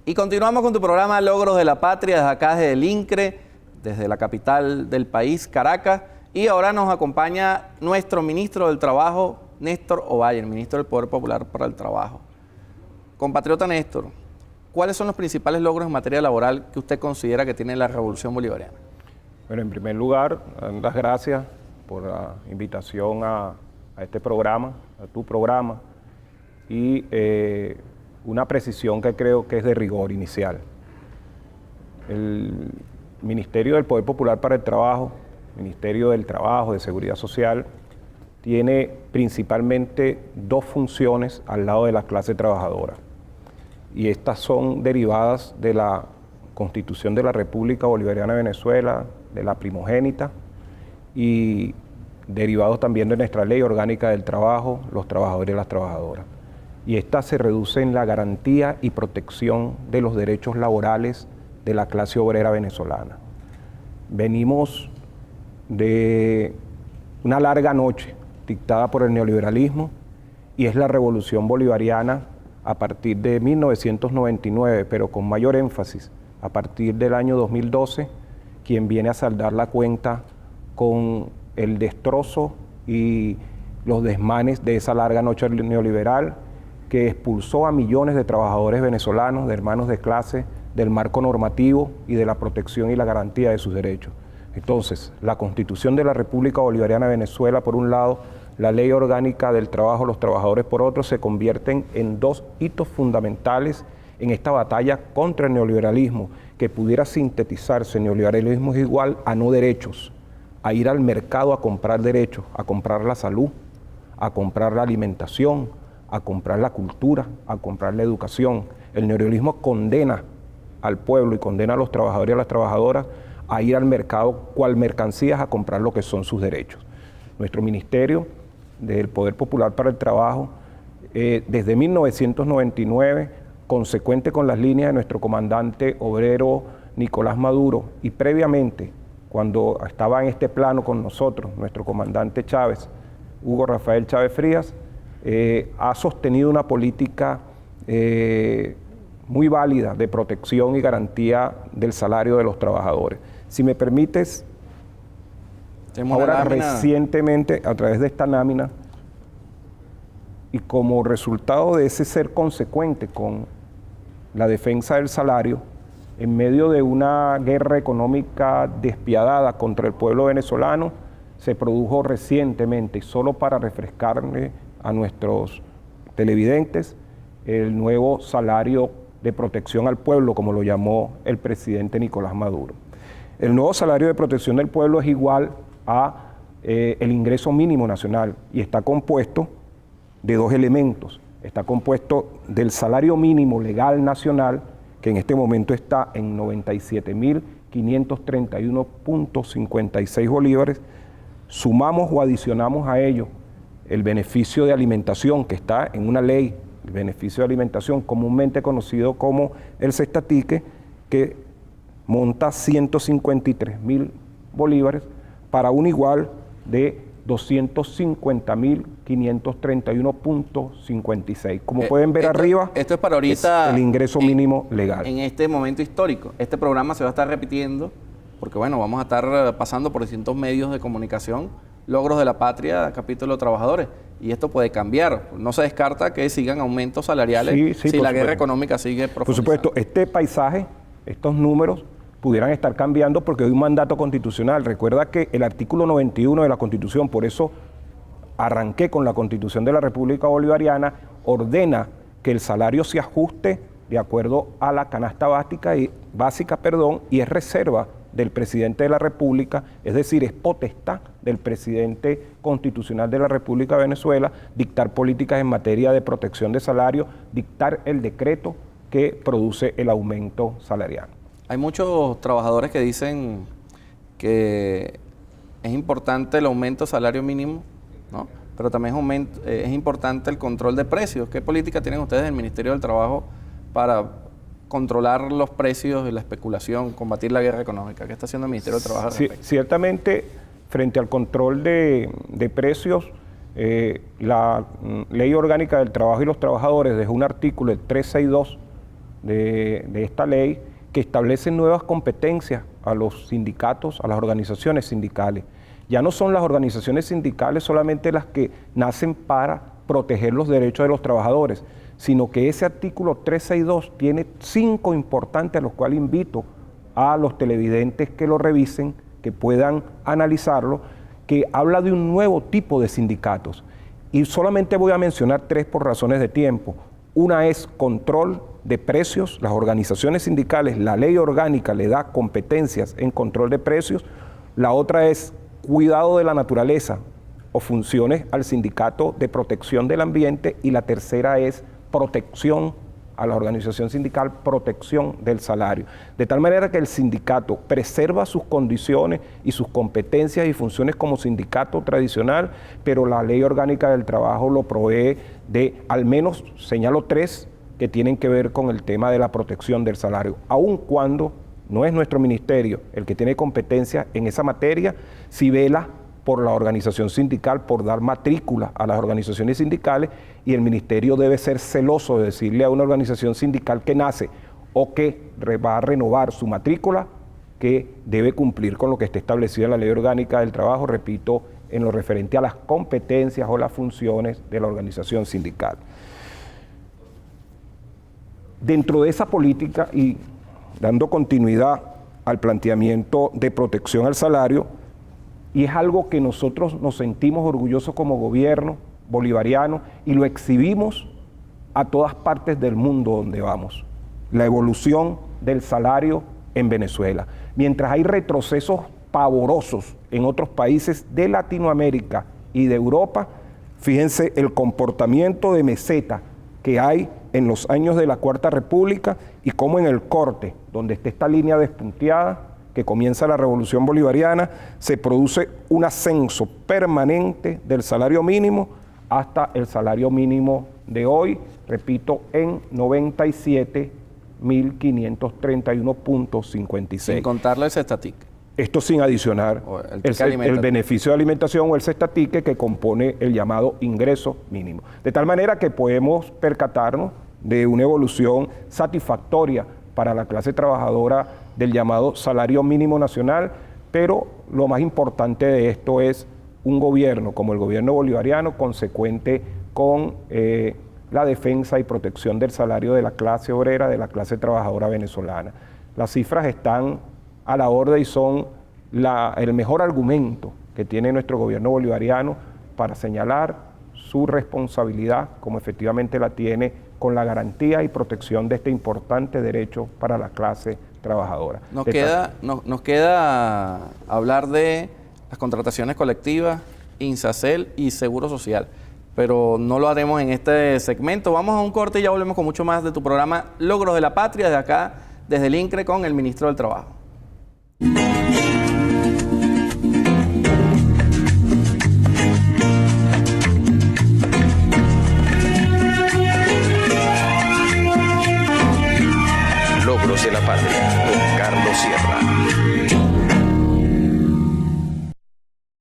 Y continuamos con tu programa Logros de la Patria, desde acá, desde el INCRE, desde la capital del país, Caracas. Y ahora nos acompaña nuestro ministro del Trabajo, Néstor Ovalle, el ministro del Poder Popular para el Trabajo. Compatriota Néstor, ¿cuáles son los principales logros en materia laboral que usted considera que tiene la Revolución Bolivariana? Bueno, en primer lugar, las gracias por la invitación a este programa, a tu programa, y una precisión que creo que es de rigor inicial. El Ministerio del Poder Popular para el Trabajo, Ministerio del Trabajo, de Seguridad Social, tiene principalmente dos funciones al lado de la clase trabajadora. Y estas son derivadas de la Constitución de la República Bolivariana de Venezuela, de la primogénita, y derivados también de nuestra Ley Orgánica del Trabajo, los trabajadores y las trabajadoras. Y esta se reduce en la garantía y protección de los derechos laborales de la clase obrera venezolana. Venimos de una larga noche dictada por el neoliberalismo y es la Revolución Bolivariana a partir de 1999, pero con mayor énfasis a partir del año 2012, quien viene a saldar la cuenta con el destrozo y los desmanes de esa larga noche neoliberal que expulsó a millones de trabajadores venezolanos, de hermanos de clase, del marco normativo y de la protección y la garantía de sus derechos. Entonces, la Constitución de la República Bolivariana de Venezuela, por un lado, la Ley Orgánica del Trabajo, los trabajadores, por otro, se convierten en dos hitos fundamentales en esta batalla contra el neoliberalismo, que pudiera sintetizarse: el neoliberalismo es igual a no derechos, a ir al mercado a comprar derechos, a comprar la salud, a comprar la alimentación, a comprar la cultura, a comprar la educación. El neoliberalismo condena al pueblo y condena a los trabajadores y a las trabajadoras a ir al mercado cual mercancías a comprar lo que son sus derechos. Nuestro Ministerio del Poder Popular para el Trabajo, desde 1999, consecuente con las líneas de nuestro comandante obrero Nicolás Maduro, y previamente, cuando estaba en este plano con nosotros, nuestro comandante Chávez, Hugo Rafael Chávez Frías, ha sostenido una política muy válida de protección y garantía del salario de los trabajadores. Si me permites, ahora recientemente, a través de esta lámina, y como resultado de ese ser consecuente con la defensa del salario, en medio de una guerra económica despiadada contra el pueblo venezolano, se produjo recientemente, solo para refrescarle a nuestros televidentes, el nuevo salario de protección al pueblo, como lo llamó el presidente Nicolás Maduro. El nuevo salario de protección del pueblo es igual a el ingreso mínimo nacional y está compuesto de dos elementos. Está compuesto del salario mínimo legal nacional, que en este momento está en 97.531.56 bolívares. Sumamos o adicionamos a ello el beneficio de alimentación, que está en una ley, el beneficio de alimentación comúnmente conocido como el cestatique, que monta 153.000 bolívares para un igual de 250.531.56. Como pueden ver arriba, esto es para ahorita, es el ingreso mínimo legal. En este momento histórico, este programa se va a estar repitiendo, porque bueno, vamos a estar pasando por distintos medios de comunicación, Logros de la Patria, capítulo de trabajadores, y esto puede cambiar. No se descarta que sigan aumentos salariales si la guerra económica sigue profundizando. Por supuesto, este paisaje, estos números, pudieran estar cambiando porque hay un mandato constitucional. Recuerda que el artículo 91 de la Constitución, por eso arranqué con la Constitución de la República Bolivariana, ordena que el salario se ajuste de acuerdo a la canasta básica y es reserva del presidente de la República, es decir, es potestad del presidente constitucional de la República de Venezuela dictar políticas en materia de protección de salario, dictar el decreto que produce el aumento salarial. Hay muchos trabajadores que dicen que es importante el aumento del salario mínimo, ¿no? Pero también es importante el control de precios. ¿Qué política tienen ustedes en el Ministerio del Trabajo para controlar los precios y la especulación, combatir la guerra económica? ¿Qué está haciendo el Ministerio del Trabajo al respecto? Ciertamente, frente al control de precios, la Ley Orgánica del Trabajo y los Trabajadores dejó un artículo, el 362, de esta ley que establece nuevas competencias a los sindicatos, a las organizaciones sindicales. Ya no son las organizaciones sindicales solamente las que nacen para proteger los derechos de los trabajadores, sino que ese artículo 362 tiene 5 importantes, a los cuales invito a los televidentes que lo revisen, que puedan analizarlo, que habla de un nuevo tipo de sindicatos. Y solamente voy a mencionar 3 por razones de tiempo. Una es control de precios. Las organizaciones sindicales, la ley orgánica le da competencias en control de precios. La otra es cuidado de la naturaleza o funciones al sindicato de protección del ambiente. Y la tercera es protección a la organización sindical, protección del salario. De tal manera que el sindicato preserva sus condiciones y sus competencias y funciones como sindicato tradicional, pero la ley orgánica del trabajo lo provee de, al menos señalo 3, que tienen que ver con el tema de la protección del salario, aun cuando no es nuestro ministerio el que tiene competencia en esa materia, si vela por la organización sindical, por dar matrícula a las organizaciones sindicales, y el ministerio debe ser celoso de decirle a una organización sindical que nace o que va a renovar su matrícula, que debe cumplir con lo que esté establecido en la ley orgánica del trabajo, repito, en lo referente a las competencias o las funciones de la organización sindical. Dentro de esa política y dando continuidad al planteamiento de protección al salario, y es algo que nosotros nos sentimos orgullosos como gobierno bolivariano y lo exhibimos a todas partes del mundo donde vamos. La evolución del salario en Venezuela. Mientras hay retrocesos pavorosos en otros países de Latinoamérica y de Europa, fíjense el comportamiento de meseta que hay en los años de la Cuarta República y cómo en el corte, donde está esta línea despunteada, que comienza la Revolución Bolivariana, se produce un ascenso permanente del salario mínimo hasta el salario mínimo de hoy, repito, en 97.531.56. Sin contarle el cestatic. Esto sin adicionar el beneficio de alimentación o el cestatique que compone el llamado ingreso mínimo. De tal manera que podemos percatarnos de una evolución satisfactoria para la clase trabajadora del llamado salario mínimo nacional, pero lo más importante de esto es un gobierno como el gobierno bolivariano consecuente con la defensa y protección del salario de la clase obrera, de la clase trabajadora venezolana. Las cifras están a la orden y son el mejor argumento que tiene nuestro gobierno bolivariano para señalar su responsabilidad, como efectivamente la tiene, con la garantía y protección de este importante derecho para la clase trabajadora. Nos queda hablar de las contrataciones colectivas, INSACEL y Seguro Social, pero no lo haremos en este segmento. Vamos a un corte y ya volvemos con mucho más de tu programa Logros de la Patria, de acá, desde el INCRE, con el Ministro del Trabajo.